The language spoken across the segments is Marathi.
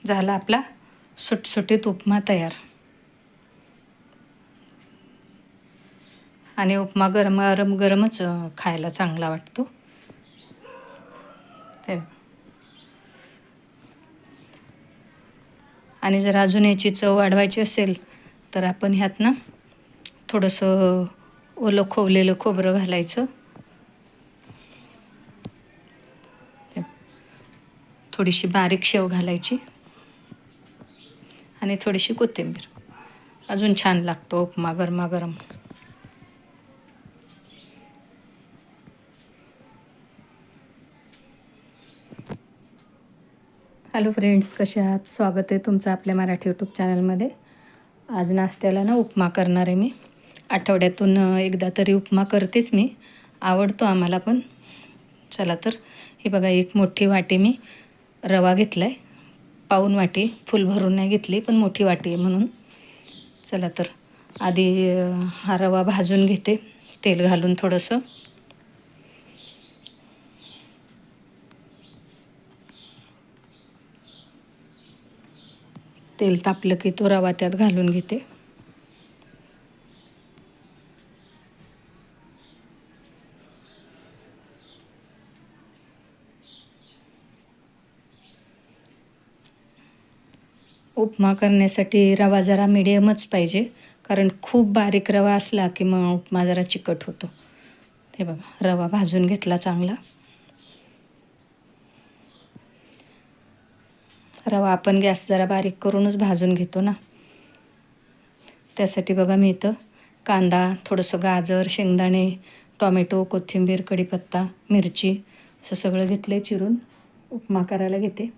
झाला आपला सुटसुटीत उपमा तयार. आणि उपमा गरमच खायला चांगला वाटतो. ते आणि जर अजून याची चव वाढवायची असेल तर आपण ह्यात ना थोडंसं ओलं खोवलेलं खोबरं घालायचं. थोडीशी बारीक शेव घालायची आणि थोडीशी कोथिंबीर. अजून छान लागतो उपमा गरमागरम. हॅलो फ्रेंड्स, कसे आहात? स्वागत आहे तुमचं आपल्या मराठी यूट्यूब चॅनलमध्ये. आज नाश्त्याला ना उपमा करणार आहे मी. आठवड्यातून एकदा तरी उपमा करतेच मी. आवडतो आम्हाला पण. चला तर, हे बघा एक मोठी वाटी मी रवा घेतला आहे. पाऊण वाटी, फुल भरून नाही घेतली पण मोठी वाटी आहे म्हणून. चला तर आधी हा रवा भाजून घेते तेल घालून थोडंसं. तेल तापलं की तो रवा त्यात घालून घेते. उपमा करण्यासाठी रवा जरा मिडियमच पाहिजे, कारण खूप बारीक रवा असला की मग उपमा जरा चिकट होतो. हे बघा रवा भाजून घेतला चांगला. रवा आपण गॅस जरा बारीक करूनच भाजून घेतो ना. त्यासाठी बघा मी इथं कांदा, थोडंसं गाजर, शेंगदाणे, टॉमॅटो, कोथिंबीर, कढीपत्ता, मिरची असं सगळं घेतलं आहे चिरून. उपमा करायला घेते.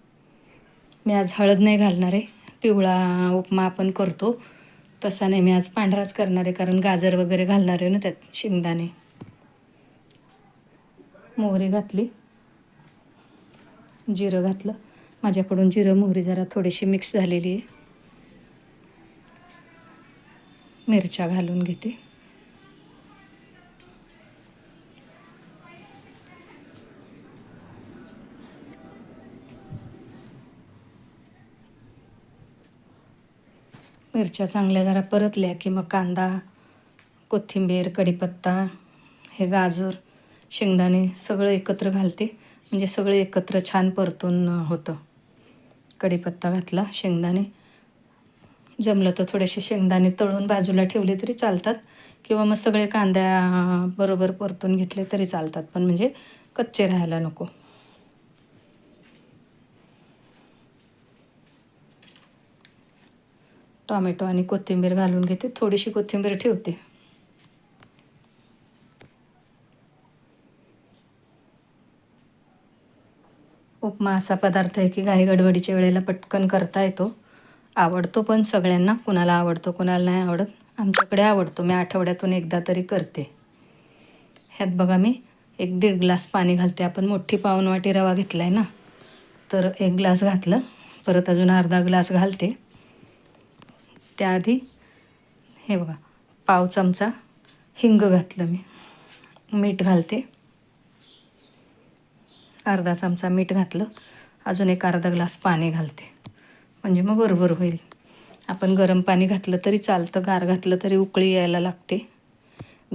मी आज हळद नाही घालणार आहे. पिवळा उपमा आपण करतो तसा नाही, मी आज पांढराच करणार आहे, कारण गाजर वगैरे घालणार आहे ना त्यात, शेंगदाणे. मोहरी घातली, जिरं घातलं. माझ्याकडून जिरं मोहरी जरा थोडीशी मिक्स झालेली आहे. मिरच्या घालून घेते. मिरच्या चांगल्या जरा परतल्या की मग कांदा, कोथिंबीर, कढीपत्ता, हे गाजर, शेंगदाणे सगळं एकत्र घालते, म्हणजे सगळे एकत्र छान परतून होतं. कढीपत्ता घातला, शेंगदाणे. जमलं तर थोडेसे शेंगदाणे तळून बाजूला ठेवले तरी चालतात, किंवा मग सगळे कांद्याबरोबर परतून घेतले तरी चालतात, पण म्हणजे कच्चे राहायला नको. टॉमॅटो आणि कोथिंबीर घालून घेते. थोडीशी कोथिंबीर ठेवते. उपमा असा पदार्थ आहे की घाई गडबडीच्या वेळेला पटकन करता येतो. आवडतो पण सगळ्यांना. कुणाला आवडतो, कुणाला नाही आवडत. आमच्याकडे आवडतो. मी आठवड्यातून एकदा तरी करते. ह्यात बघा मी 1-1.5 ग्लास पाणी घालते. आपण मोठी पाऊण वाटी रवा घेतला आहे ना, तर 1 ग्लास घातलं. परत अजून अर्धा ग्लास घालते. त्याआधी हे बघा पाव चमचा हिंग घातलं मी. मीठ घालते. अर्धा चमचा मीठ घातलं. अजून एक अर्धा ग्लास पाणी घालते, म्हणजे मग बरोबर होईल. आपण गरम पाणी घातलं तरी चालतं, गार घातलं तरी उकळी यायला लागते.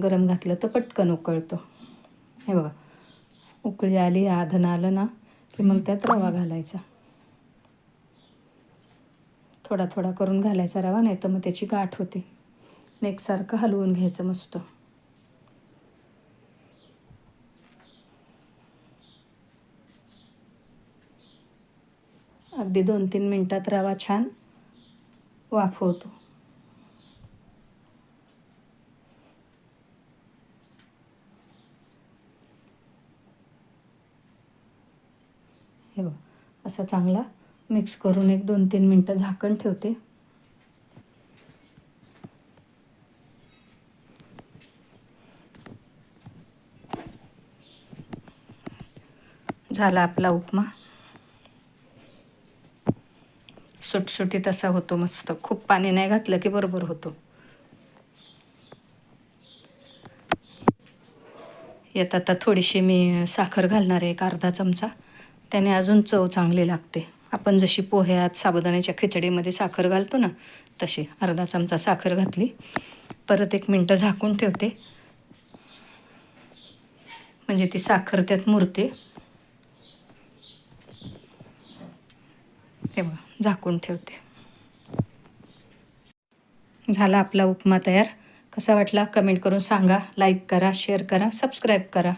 गरम घातलं तर पटकन उकळतं. हे बघा उकळी आली, आधण आलं ना की मग त्यात रवा घालायचा. थोडा थोडा करून घालायचा रवा, नाही तर मग त्याची गाठ होते. एकसारखं हलवून घ्यायचं मस्त. अगदी 2-3 मिनटात रवा छान वाफ होतो. हे बघ असा चांगला मिक्स करून एक 2-3 मिनटं झाकण ठेवते. झाला आपला उपमा. सुटसुटीत असा होतो मस्त. खूप पाणी नाही घातलं की बरोबर होतो. यात आता थोडीशी मी साखर घालणार आहे, एक अर्धा चमचा. त्याने अजून चव चांगली लागते. आपण जशी पोह्यात साबुदाण्याच्या खिचडीमध्ये साखर घालतो ना, तशी अर्धा चमचा साखर घातली. परत 1 मिनटं झाकून ठेवते, म्हणजे ती साखर त्यात मुरते. हे बघा, झाकून ठेवते. झाला आपला उपमा तयार. कसा वाटला कमेंट करून सांगा. लाईक करा, शेअर करा, सबस्क्राईब करा.